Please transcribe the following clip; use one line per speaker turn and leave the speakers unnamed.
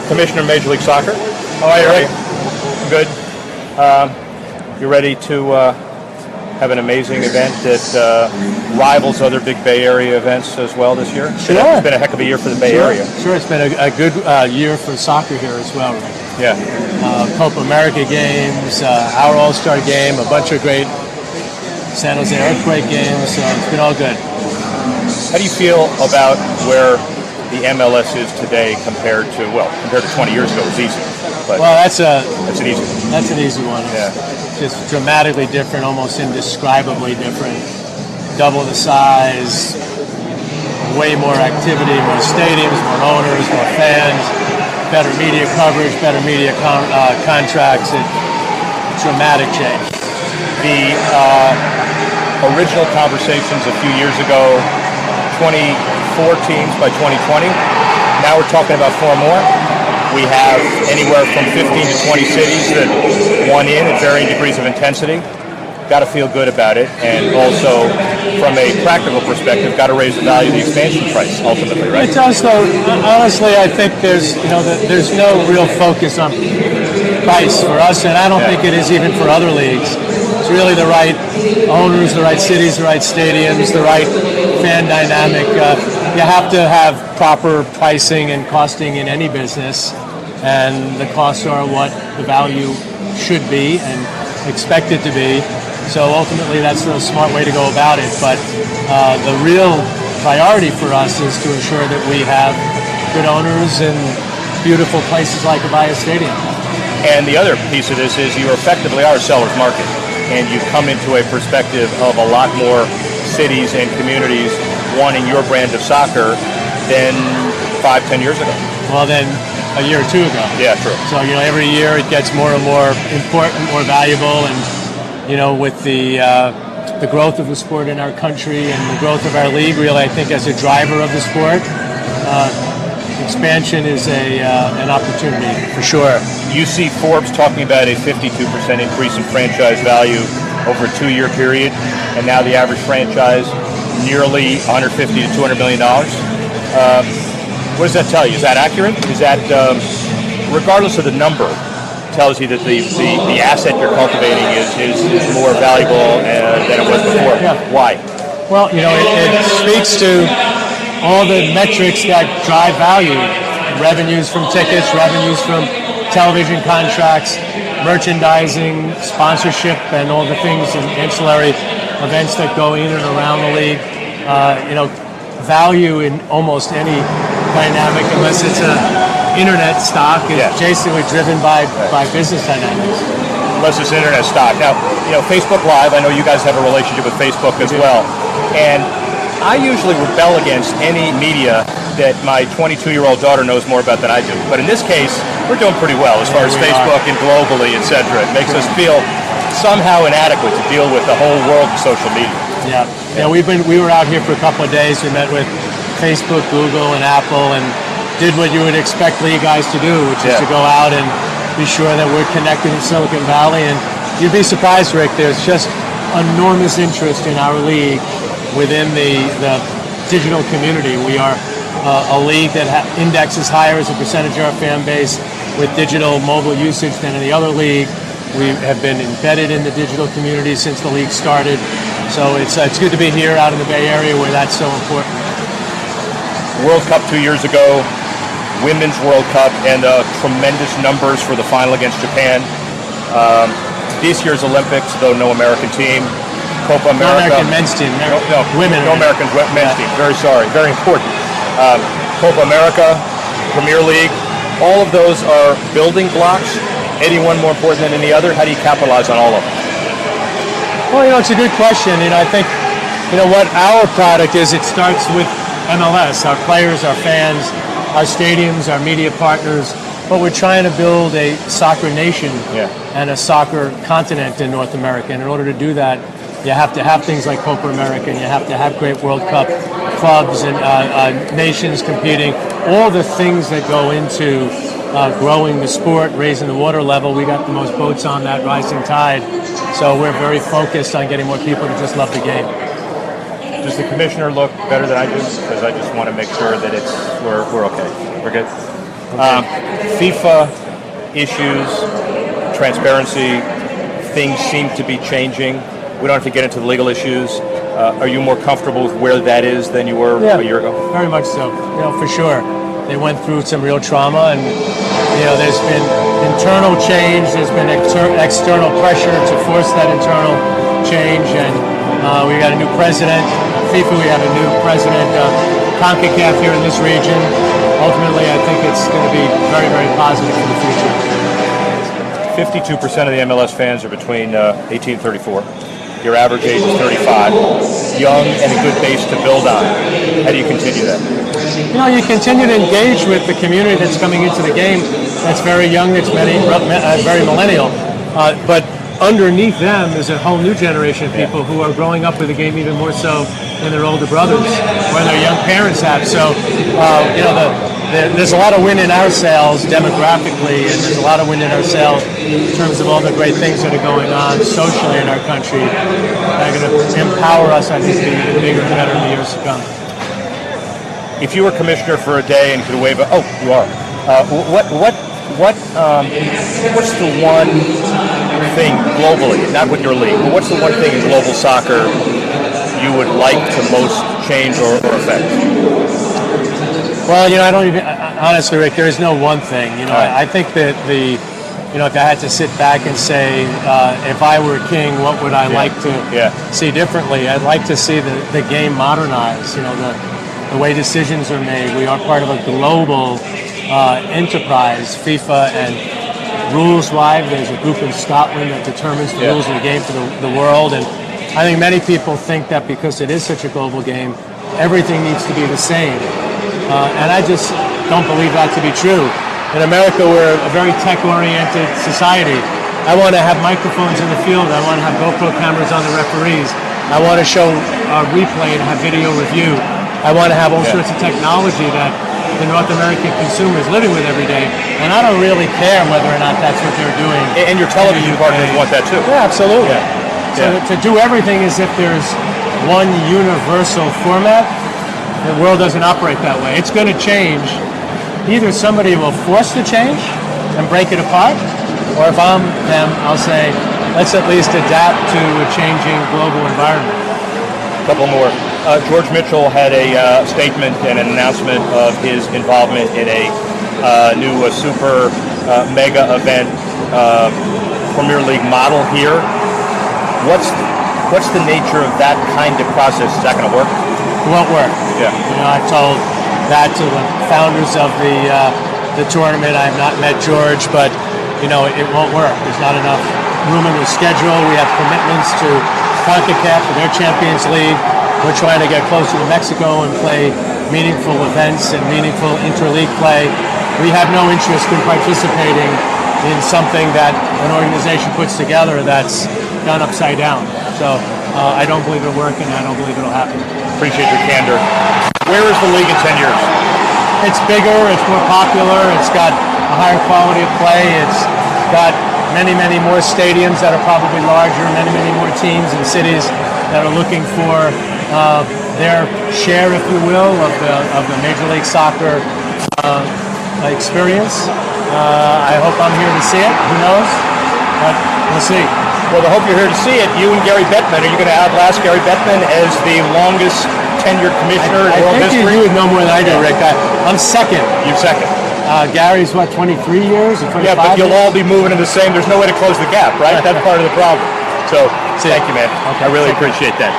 Commissioner of Major League Soccer. How are you? Ready? Good. You ready to have an amazing event that rivals other big Bay Area events as well this year?
Sure.
It's been a heck of a year for the Bay Area.
Sure, it's been a good year for soccer here as well, right?
Yeah.
Copa America games, our All-Star game, a bunch of great San Jose Earthquake games, so it's been all good.
How do you feel about where the MLS is today compared to 20 years ago? It was easy. But
well, that's an easy one.
Yeah.
Just dramatically different, almost indescribably different. Double the size, way more activity, more stadiums, more owners, more fans, better media coverage, better media contracts. Dramatic change.
The original conversations a few years ago, 24 teams by 2020. Now we're talking about 4 more. We have anywhere from 15 to 20 cities that want in at varying degrees of intensity. Got to feel good about it, and also from a practical perspective, got to raise the value of the expansion price ultimately, right?
It does, though. Honestly, I think there's no real focus on price for us, and I don't think it is even for other leagues. It's really the right owners, the right cities, the right stadiums, the right fan dynamic. You have to have proper pricing and costing in any business, and the costs are what the value should be and expected to be. So ultimately, that's the smart way to go about it. But the real priority for us is to ensure that we have good owners and beautiful places like Avaya Stadium.
And the other piece of this is you effectively are a seller's market, and you come into a perspective of a lot more cities and communities wanting your brand of soccer than 5-10 years ago.
Well, then a year or 2 ago.
Yeah, true.
So, every year it gets more and more important, more valuable, and, with the growth of the sport in our country and the growth of our league, really, I think as a driver of the sport, expansion is an opportunity for sure.
You see Forbes talking about a 52% increase in franchise value over a 2-year period, and now the average franchise nearly $150 to $200 million. What does that tell you? Is that accurate? Is that, regardless of the number, tells you that the asset you're cultivating is more valuable than it was before?
Yeah.
Why?
Well, it speaks to all the metrics that drive value. Revenues from tickets, revenues from television contracts, merchandising, sponsorship, and all the things and ancillary events that go in and around the league. Value in almost any dynamic, unless it's an internet stock, is basically driven by business dynamics.
Unless it's internet stock. Now, Facebook Live, I know you guys have a relationship with Facebook as well. And I usually rebel against any media that my 22-year-old daughter knows more about than I do. But in this case, we're doing pretty well as far as Facebook and globally, et cetera. It makes us feel somehow inadequate to deal with the whole world of social media.
Yeah. We were out here for a couple of days. We met with Facebook, Google, and Apple, and did what you would expect league guys to do, which is to go out and be sure that we're connected in Silicon Valley. And you'd be surprised, Rick, there's just enormous interest in our league within the digital community. We are a league that indexes higher as a percentage of our fan base with digital mobile usage than any other league. We have been embedded in the digital community since the league started. So it's good to be here out in the Bay Area where that's so important.
World Cup 2 years ago, Women's World Cup, and tremendous numbers for the final against Japan. This year's Olympics, though no American team. Copa America.
No American men's team.
No,
women.
No American men's team. Very sorry. Very important. Copa America, Premier League, all of those are building blocks. Any one more important than any other? How do you capitalize on all of them?
Well, it's a good question. I think, what our product is, it starts with MLS, our players, our fans, our stadiums, our media partners. But we're trying to build a soccer nation and a soccer continent in North America. And in order to do that, you have to have things like Copa America, and you have to have great World Cup clubs and nations competing. All the things that go into growing the sport, raising the water level. We got the most boats on that rising tide. So we're very focused on getting more people to just love the game.
Does the commissioner look better than I do? Because I just want to make sure that we're okay. We're good. FIFA issues, transparency, things seem to be changing. We don't have to get into the legal issues. Are you more comfortable with where that is than you were a year ago?
Very much so. For sure. They went through some real trauma, and there's been internal change. There's been external pressure to force that internal change, and we got a new president. FIFA, we have a new president. CONCACAF here in this region. Ultimately, I think it's going to be very, very positive for the future.
52% of the MLS fans are between 18 and 34. Your average age is 35. Young and a good base to build on. How do you continue that?
You continue to engage with the community that's coming into the game. That's very young. That's very millennial. But underneath them is a whole new generation of people who are growing up with the game even more so than their older brothers or their young parents have. So, there's a lot of wind in our sails demographically, and there's a lot of wind in our sails in terms of all the great things that are going on socially in our country that are going to empower us, I think, to be even bigger and better in the years to come.
If you were commissioner for a day and could wave you are. What's the one thing globally, not with your league, but what's the one thing in global soccer you would like to most change or affect?
Well, I don't even, honestly, Rick, there is no one thing. I think that if I had to sit back and say, if I were king, what would I like to see differently? I'd like to see the game modernized, the way decisions are made. We are part of a global enterprise, FIFA, and rules-wise, there's a group in Scotland that determines the rules of the game for the world. And I think many people think that because it is such a global game, everything needs to be the same. And I just don't believe that to be true. In America, we're a very tech-oriented society. I want to have microphones in the field. I want to have GoPro cameras on the referees. I want to show replay and have video review. I want to have all sorts of technology that the North American consumer is living with every day. And I don't really care whether or not that's what they're doing.
And your television partners want that too.
Yeah, absolutely. So to do everything as if there's one universal format, the world doesn't operate that way. It's going to change. Either somebody will force the change and break it apart, or if I'm them, I'll say, let's at least adapt to a changing global environment.
A couple more. George Mitchell had a statement and an announcement of his involvement in a new super mega event, Premier League model here. What's the nature of that kind of process? Is that going to work?
It won't work.
Yeah.
I told that to the founders of the tournament. I have not met George, but it won't work. There's not enough room in the schedule. We have commitments to CONCACAF for their Champions League. We're trying to get closer to Mexico and play meaningful events and meaningful interleague play. We have no interest in participating in something that an organization puts together that's done upside down. So I don't believe it'll work, and I don't believe it'll happen.
Appreciate your candor. Where is the league in 10 years?
It's bigger, it's more popular, it's got a higher quality of play, it's got many, many more stadiums that are probably larger, many, many more teams and cities that are looking for their share, if you will, of the Major League Soccer experience. I hope I'm here to see it, who knows, but we'll see.
Well, I hope you're here to see it. You and Gary Bettman, are you going to outlast Gary Bettman as the longest tenured commissioner in world history?
You would know more than I do, Rick. I'm second.
You're second.
Gary's, 23 years or 25
Yeah, but you'll all be moving in the same. There's no way to close the gap, right? That's part of the problem. So, thank you, man.
Okay.
I really appreciate that.